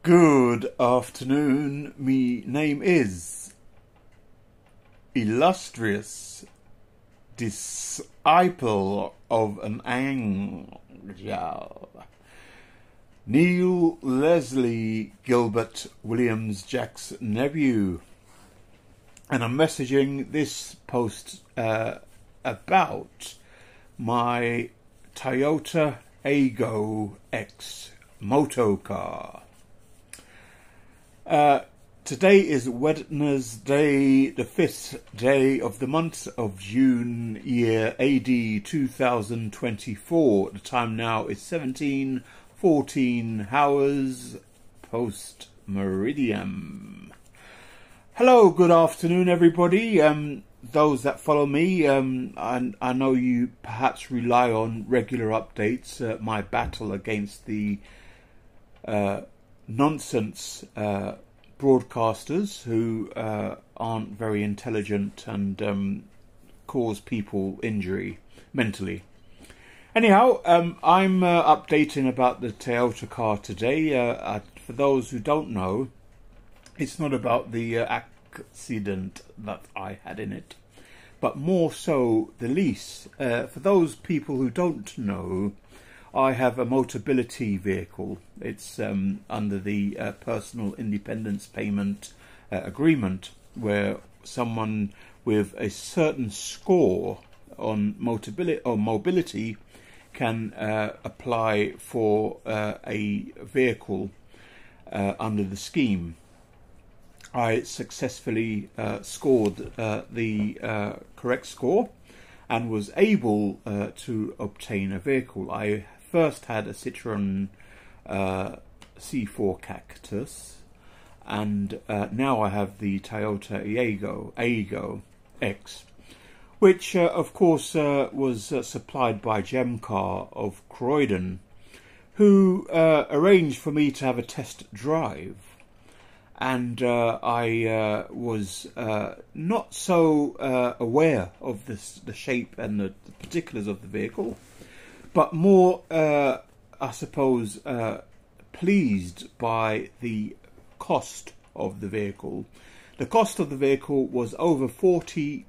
Good afternoon. Me name is illustrious disciple of an angel, Neil Leslie Gilbert Williams Jack's nephew, and I'm messaging this post about my Toyota Aygo X moto car. Today is Wednesday, the 5th day of the month of June, year AD 2024. The time now is 17:14 hours post meridian. Hello, good afternoon, everybody. Those that follow me, I know you perhaps rely on regular updates. My battle against the nonsense broadcasters who aren't very intelligent and cause people injury mentally. Anyhow, I'm updating about the Toyota car today. For those who don't know, it's not about the accident that I had in it, but more so the lease. For those people who don't know, I have a Motability vehicle. It's under the Personal Independence Payment Agreement, where someone with a certain score on mobility can apply for a vehicle under the scheme. I successfully scored the correct score and was able to obtain a vehicle. I first had a Citroen C4 Cactus, and now I have the Toyota Aygo X, which of course was supplied by Jemcar of Croydon, who arranged for me to have a test drive. And I was not so aware of the shape and the particulars of the vehicle, but more, I suppose, pleased by the cost of the vehicle. The cost of the vehicle was over £40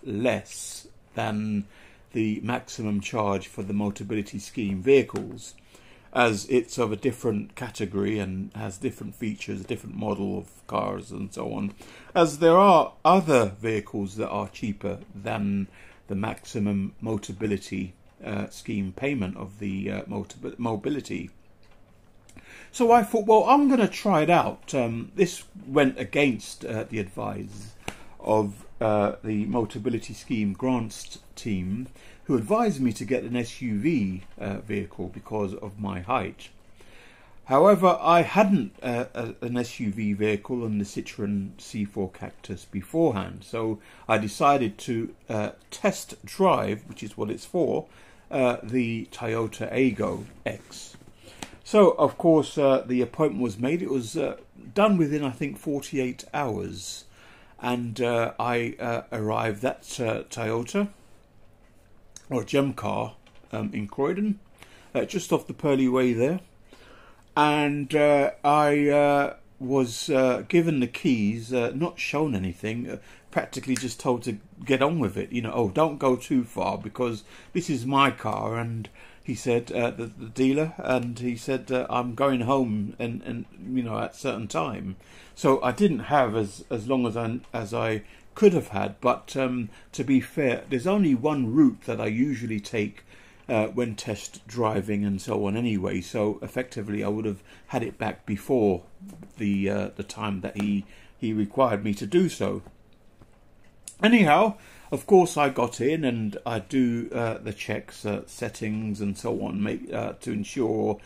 less than the maximum charge for the Motability Scheme vehicles, as it's of a different category and has different features, a different model of cars and so on, as there are other vehicles that are cheaper than the maximum Motability scheme payment of the mobility. So I thought, well, I'm going to try it out. This went against the advice of the Motability Scheme grants team, who advised me to get an SUV vehicle because of my height. However, I hadn't an SUV vehicle on the Citroen C4 Cactus beforehand, so I decided to test drive, which is what it's for, the Toyota Aygo X. So, of course, the appointment was made. It was done within, I think, 48 hours. And I arrived at Toyota, or Jemcar, in Croydon, just off the Pearly Way there. And I was given the keys, not shown anything, practically just told to get on with it. You know, oh, don't go too far because this is my car. And he said, the dealer, and he said, I'm going home and you know, at a certain time. So I didn't have as long as I could have had, but to be fair, there's only one route that I usually take when test driving and so on anyway, so effectively I would have had it back before the time that he required me to do so. Anyhow, of course I got in and I do the checks, settings and so on, to ensure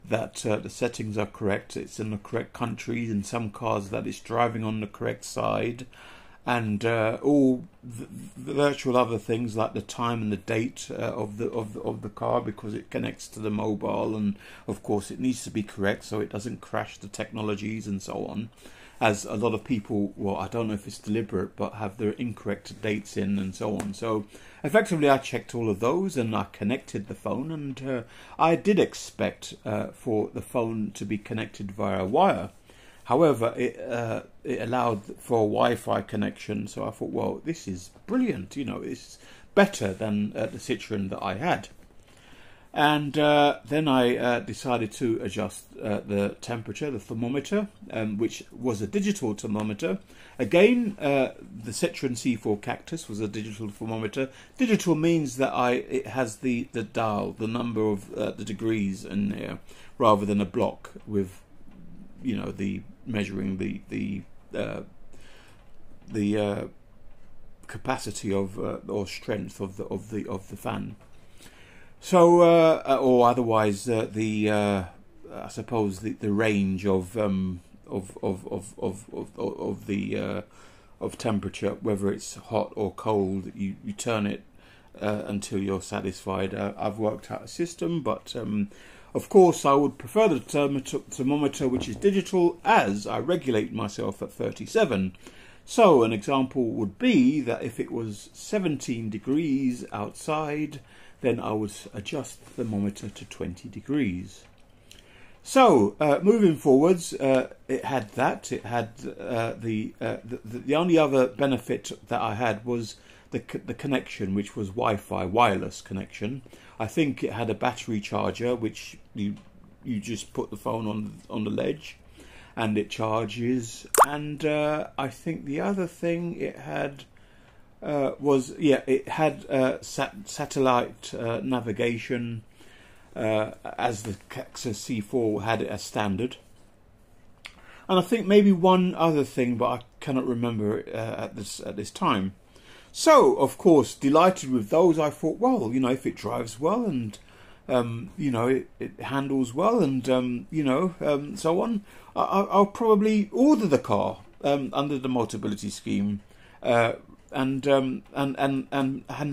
that the settings are correct, it's in the correct country, in some cars that it's driving on the correct side, and all the virtual other things like the time and the date of the car, because it connects to the mobile, and of course it needs to be correct so it doesn't crash the technologies and so on. As a lot of people, well, I don't know if it's deliberate, but have their incorrect dates in and so on. So effectively I checked all of those and I connected the phone, and I did expect for the phone to be connected via wire. However, it allowed for a Wi-Fi connection, so I thought, well, this is brilliant, you know, it's better than the Citroen that I had. And then I decided to adjust the temperature, the thermometer, which was a digital thermometer. Again, the Citroen C4 Cactus was a digital thermometer. Digital means that it has the dial, the number of the degrees in there, rather than a block with, you know, the measuring the capacity of or strength of the fan. So, or otherwise, I suppose the range of temperature, whether it's hot or cold, you turn it until you're satisfied. I've worked out a system, but of course I would prefer the thermometer which is digital, as I regulate myself at 37. So an example would be that if it was 17 degrees outside, then I would adjust the thermometer to 20 degrees. So moving forwards, it had that. It had the only other benefit that I had was the connection, which was Wi-Fi wireless connection. I think it had a battery charger, which you just put the phone on the ledge, and it charges. And I think the other thing it had it had satellite navigation, as the Cactus C4 had it as standard. And I think maybe one other thing, but I cannot remember at this time. So, of course, delighted with those, I thought, well, you know, if it drives well and you know, it handles well, and you know, so on, I'll probably order the car under the Motability scheme. And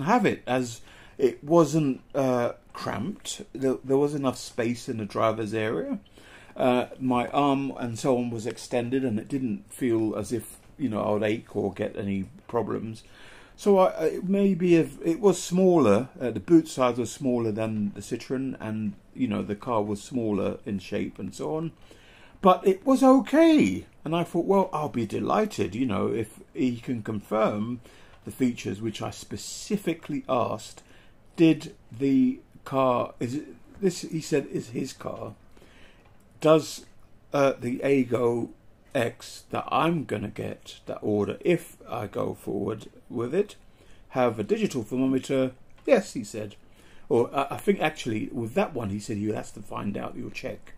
have it, as it wasn't cramped. There was enough space in the driver's area. My arm and so on was extended, and it didn't feel as if, you know, I would ache or get any problems. So maybe if it was smaller, the boot size was smaller than the Citroen, and you know, the car was smaller in shape and so on. But it was okay, and I thought, well, I'll be delighted, you know, if he can confirm the features which I specifically asked. Did the car, is it this? He said is his car. Does the N.L.G.W.J that I'm gonna get, that order, if I go forward with it, have a digital thermometer? Yes, he said. Or I think actually with that one, he said he has to find out. You'll check.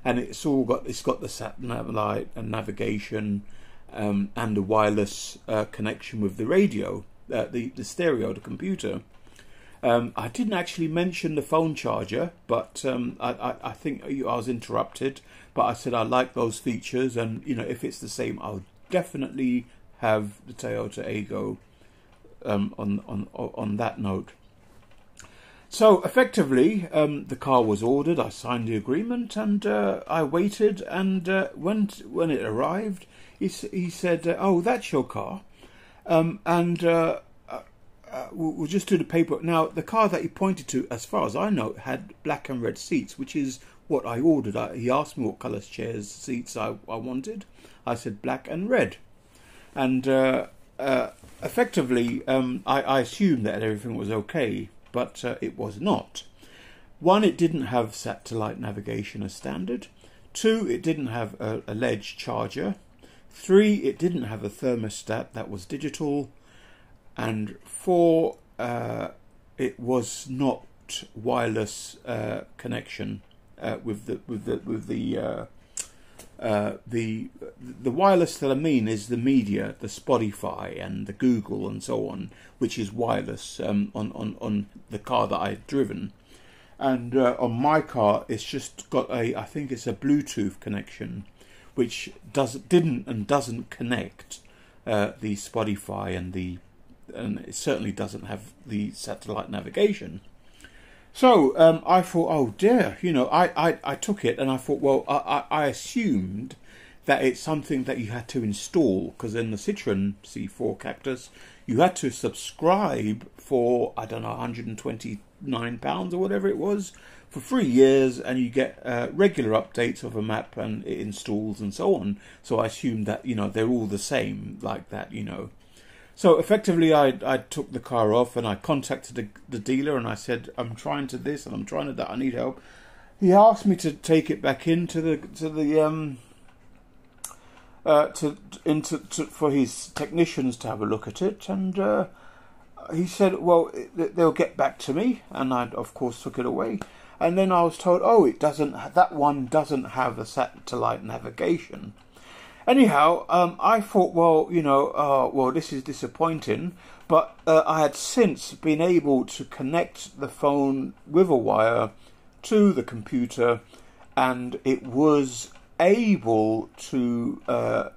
And it's got the sat nav light and navigation, and the wireless connection with the radio, the stereo, the computer. I didn't actually mention the phone charger, but I think I was interrupted. But I said I like those features, and you know, if it's the same, I'll definitely have the Toyota Aygo on that note. So effectively, the car was ordered. I signed the agreement, and I waited. And when it arrived, he said, "Oh, that's your car," and we'll just do the paperwork. Now, the car that he pointed to, as far as I know, had black and red seats, which is what I ordered. He asked me what colour chairs, seats I wanted. I said black and red, and effectively, I assumed that everything was okay. But it was not. One, it didn't have satellite navigation as standard. Two, it didn't have a N.L.G.W.J charger. Three, it didn't have a thermostat that was digital. And four, it was not wireless connection with the wireless that I mean is the media, the Spotify and the Google and so on, which is wireless on the car that I've driven. And on my car, it's just got I think it's a Bluetooth connection, which doesn't connect the Spotify and it certainly doesn't have the satellite navigation. So I thought, oh dear, I took it and I thought, well, I assumed that it's something that you had to install, because in the Citroen C4 Cactus you had to subscribe for, I don't know, £129 or whatever it was, for 3 years, and you get regular updates of a map, and it installs and so on. So I assumed that, they're all the same like that, So effectively I took the car off and I contacted the dealer and I said, I'm trying to this and I'm trying to that, I need help. He asked me to take it back into for his technicians to have a look at it, and he said, well, they'll get back to me, and I of course took it away. And then I was told, oh, that one doesn't have a satellite navigation. Anyhow, I thought, well, this is disappointing, but I had since been able to connect the phone with a wire to the computer, and it was able to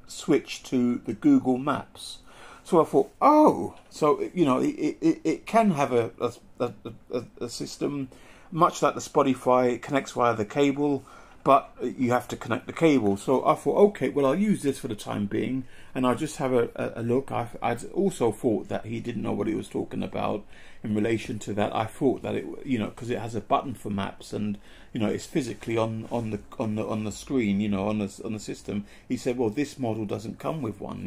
switch to the Google Maps. So I thought, oh, so it can have a system much like the Spotify. It connects via the cable, but you have to connect the cable. So I thought, okay, well, I'll use this for the time being, and I'll just have a look. I'd also thought that he didn't know what he was talking about in relation to that. I thought that it, because it has a button for maps, and it's physically on the screen, on the system. He said, well, this model doesn't come with one.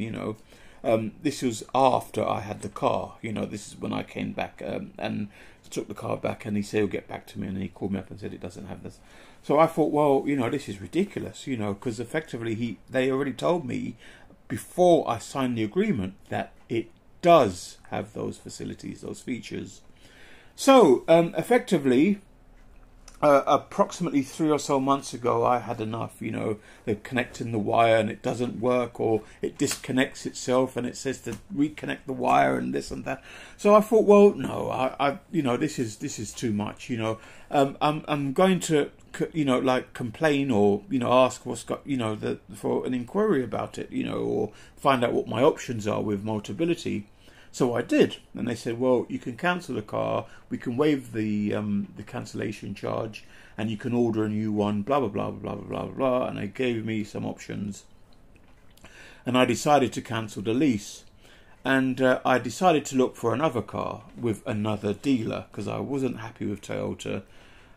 This was after I had the car. This is when I came back and took the car back, and he said he'll get back to me, and he called me up and said it doesn't have this. So I thought, well, this is ridiculous, because effectively they already told me before I signed the agreement that it does have those facilities, those features. So effectively, approximately 3 or so months ago, I had enough. They're connecting the wire and it doesn't work, or it disconnects itself and it says to reconnect the wire and this and that. So I thought, well, no, I this is too much. I'm going to complain or ask what's got for an inquiry about it, or find out what my options are with Motability. So I did, and they said, well, you can cancel the car, we can waive the cancellation charge, and you can order a new one, blah blah blah blah blah blah blah. And they gave me some options, and I decided to cancel the lease, and I decided to look for another car with another dealer because I wasn't happy with Toyota.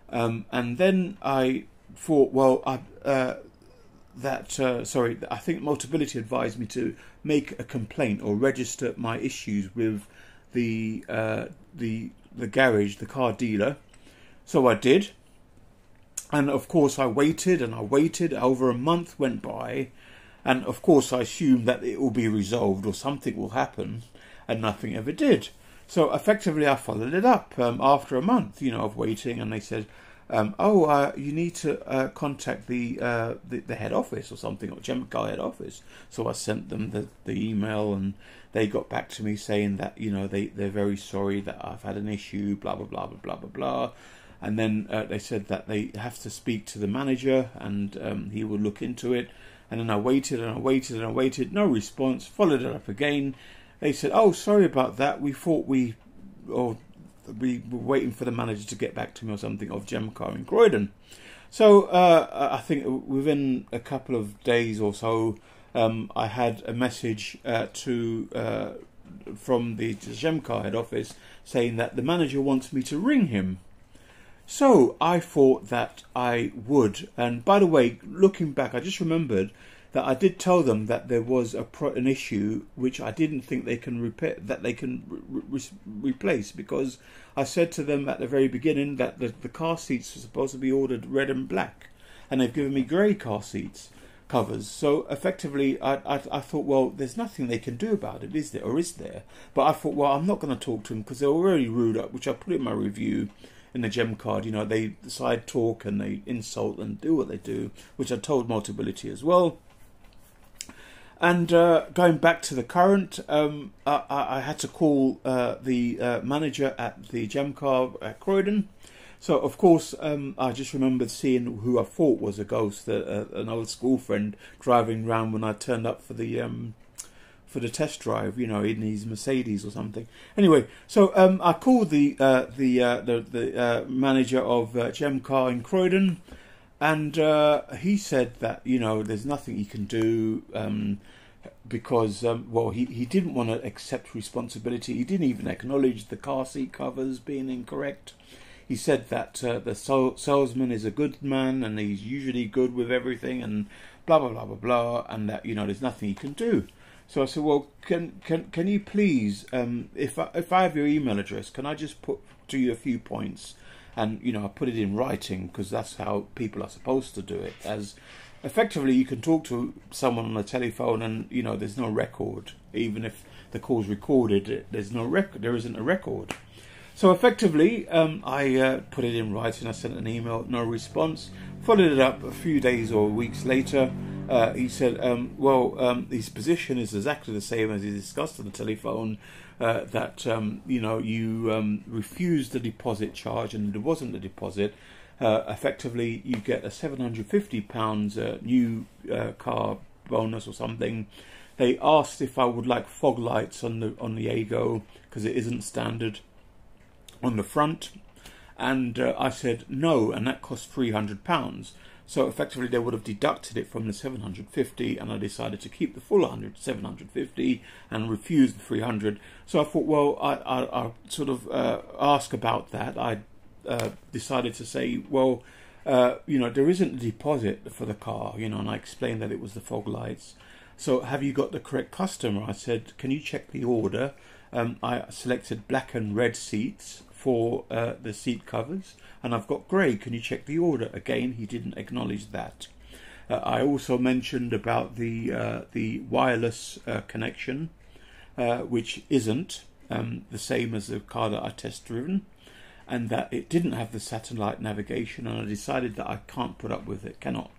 And then I thought, well, I think Motability advised me to make a complaint or register my issues with the garage, the car dealer. So I did, and of course I waited and I waited. Over a month went by, and of course I assumed that it will be resolved or something will happen, and nothing ever did. So effectively I followed it up after a month, of waiting, and they said, you need to contact the head office or something, or Jemcar head office. So I sent them the email, and they got back to me saying that they're very sorry that I've had an issue, blah blah blah blah blah blah blah. And then they said that they have to speak to the manager, and he will look into it. And then I waited and I waited and I waited, no response. Followed it up again. They said, oh, sorry about that. We thought we were waiting for the manager to get back to me or something, of Jemcar in Croydon. So I think within a couple of days or so, I had a message from the Jemcar head office saying that the manager wants me to ring him. So I thought that I would. And by the way, looking back, I just remembered that I did tell them that there was an issue which I didn't think they can repair, that they can replace, because I said to them at the very beginning that the car seats were supposed to be ordered red and black, and they've given me grey car seats covers. So effectively I thought, well, there's nothing they can do about it, is there, or is there? But I thought, well, I'm not going to talk to them because they're already rude up, which I put in my review in the Jemcar. They side talk and they insult and do what they do, which I told Motability as well. And going back to the current, I had to call the manager at the Jemcar at Croydon. So, of course, I just remembered seeing who I thought was a ghost, an old school friend, driving around when I turned up for the for the test drive, you know, in his Mercedes or something. Anyway, so I called the manager of Jemcar in Croydon, and he said that, you know, there's nothing he can do, because well, he didn't want to accept responsibility. He didn't even acknowledge the car seat covers being incorrect. He said that the salesman is a good man and he's usually good with everything, and blah blah blah blah blah, and that, you know, there's nothing he can do. So I said, well, can you please, if I have your email address, can I just put to you a few points, and, you know, I put it in writing, because that's how people are supposed to do it. As effectively, you can talk to someone on the telephone, and, you know, there's no record. Even if the call's recorded, there's no record. There isn't a record. So effectively, I put it in writing. I sent an email, no response. Followed it up a few days or weeks later. He said, well, his position is exactly the same as he discussed on the telephone, that, you know, you refused the deposit charge and there wasn't a deposit. Effectively, you get a £750 new car bonus or something. They asked if I would like fog lights on the Ego, because it isn't standard on the front, and I said no, and that cost £300. So effectively they would have deducted it from the 750, and I decided to keep the full 750 and refuse the 300. So I thought, well, I sort of ask about that. I decided to say, well, you know, there isn't a deposit for the car, you know, and I explained that it was the fog lights. So have you got the correct customer? I said, can you check the order? I selected black and red seats for the seat covers, and I've got grey. Can you check the order? Again, he didn't acknowledge that. I also mentioned about the wireless connection, which isn't the same as the car that I test driven, and that it didn't have the satellite navigation, and I decided that I can't put up with it, cannot.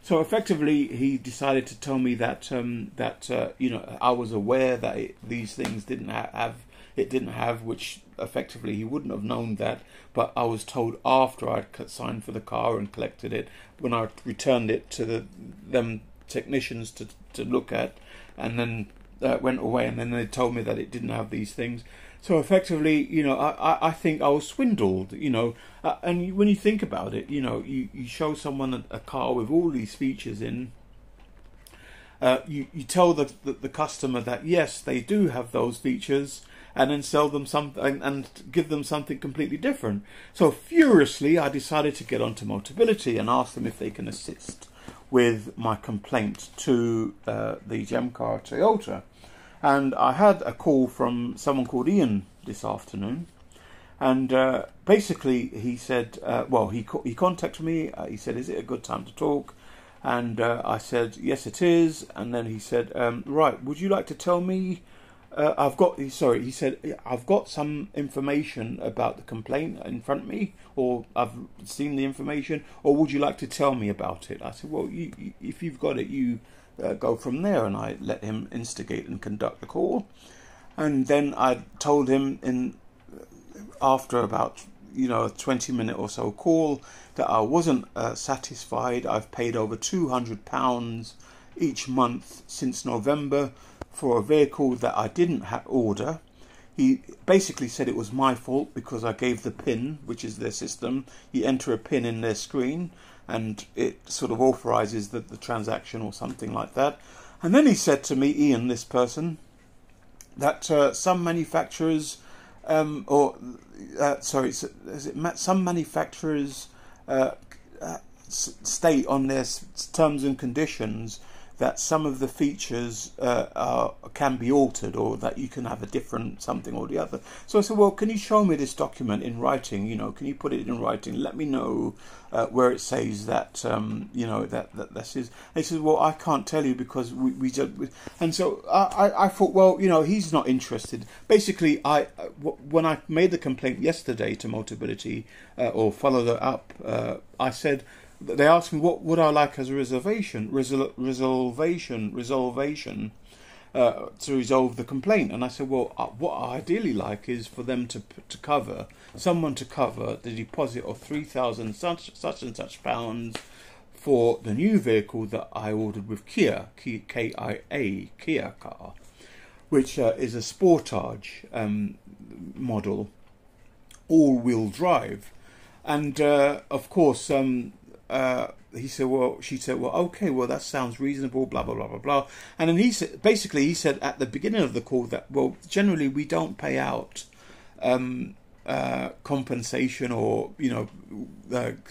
So effectively, he decided to tell me that you know, I was aware that these things didn't have, which effectively he wouldn't have known that, but I was told after I'd signed for the car and collected it, when I returned it to them technicians to look at, and then went away, and then they told me that it didn't have these things. So effectively, you know, I think I was swindled, you know, and when you think about it, you know, you show someone a car with all these features in, you tell the customer that yes, they do have those features, and then sell them something and give them something completely different. So furiously, I decided to get onto Motability and ask them if they can assist with my complaint to the Jemcar Toyota. And I had a call from someone called Ian this afternoon, and basically he said, well, he contacted me. He said, "Is it a good time to talk?" And I said, "Yes, it is." And then he said, "Right, would you like to tell me? He said, I've got some information about the complaint in front of me, or I've seen the information, or would you like to tell me about it?" I said, "Well, if you've got it, you go from there." And I let him instigate and conduct the call. And then I told him after about, you know, a 20-minute or so call, that I wasn't satisfied. I've paid over £200 each month since November for a vehicle that I didn't order. He basically said it was my fault because I gave the PIN, which is their system. You enter a PIN in their screen and it sort of authorizes the transaction or something like that. And then he said to me, Ian, this person, that some manufacturers, some manufacturers state on their terms and conditions that some of the features can be altered, or that you can have a different something or the other. So I said, well, can you show me this document in writing? You know, can you put it in writing? Let me know where it says that, you know, that is. And he said, well, I can't tell you because we don't. And so I thought, well, you know, he's not interested. Basically, when I made the complaint yesterday to Motability, or followed it up, I said, they asked me what would I like as a reservation to resolve the complaint, and I said, well, what I ideally like is for them to cover the deposit of 3,000 such and such pounds for the new vehicle that I ordered with Kia car. which is a Sportage model, all-wheel drive. And of course, he said, well, she said, well, okay, well, that sounds reasonable, blah, blah, blah, blah, blah. And then he said, basically, he said at the beginning of the call that, well, generally we don't pay out compensation or,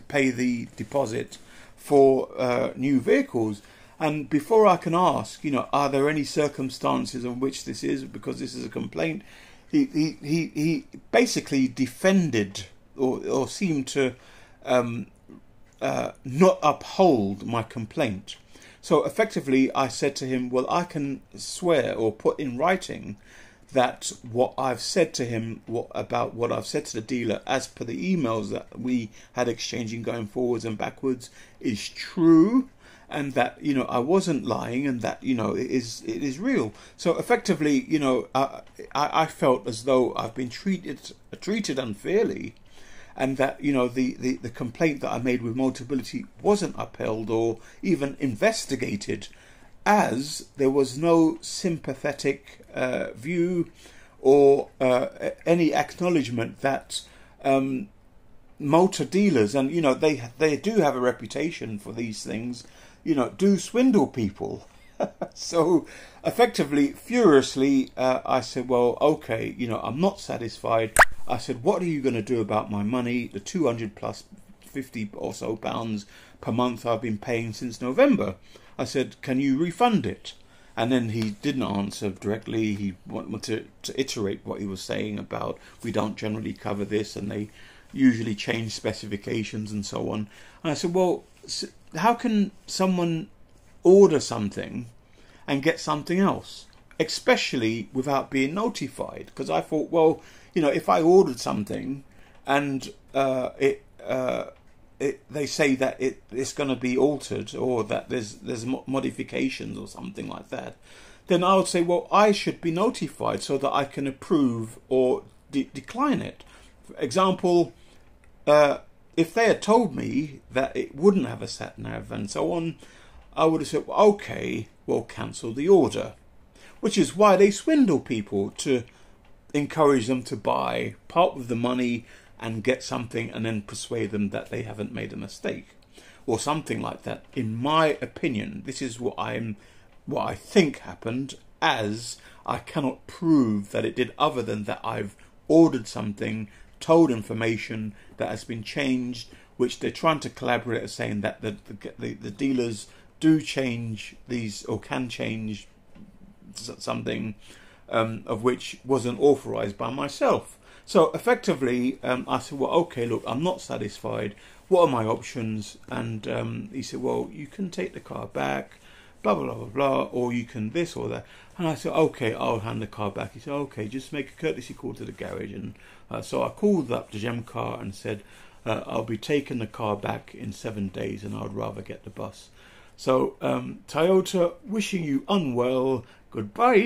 pay the deposit for new vehicles. And before I can ask, are there any circumstances in which this is, because this is a complaint, he basically defended or seemed to not uphold my complaint. So effectively, I said to him, well, I can swear or put in writing that what I've said to him, about what I've said to the dealer, as per the emails that we had exchanging going forwards and backwards, is true, and that I wasn't lying, and that it is real. So effectively, I felt as though I've been treated unfairly, and that the complaint that I made with Motability wasn't upheld or even investigated, as there was no sympathetic view or any acknowledgement that motor dealers, and they do have a reputation for these things, do swindle people. So effectively, furiously, I said, well, okay, I'm not satisfied. I said, what are you going to do about my money, the 200 plus 50 or so pounds per month I've been paying since November? I said, can you refund it? And then he didn't answer directly. He wanted to iterate what he was saying about, we don't generally cover this, and they usually change specifications and so on. And I said, well, how can someone order something and get something else, especially without being notified? Because I thought, well, if I ordered something and they say that it's going to be altered, or that there's modifications or something like that, then I would say, well, I should be notified so that I can approve or decline it. For example, if they had told me that it wouldn't have a sat nav and so on, I would have said, okay, well, cancel the order. Which is why they swindle people, to encourage them to buy, part with the money and get something, and then persuade them that they haven't made a mistake or something like that. In my opinion, this is what I think happened, as I cannot prove that it did, other than that I've ordered something, told information that has been changed, which they're trying to collaborate as saying that the dealers do change these, or can change something of which wasn't authorized by myself. So effectively, I said, well, okay, look, I'm not satisfied. What are my options? And he said, well, you can take the car back, blah, blah, blah, blah, blah, or you can this or that. And I said, okay, I'll hand the car back. He said, okay, just make a courtesy call to the garage. And so I called up the Jemcar and said, I'll be taking the car back in 7 days, and I'd rather get the bus. So Toyota, wishing you unwell. Goodbye.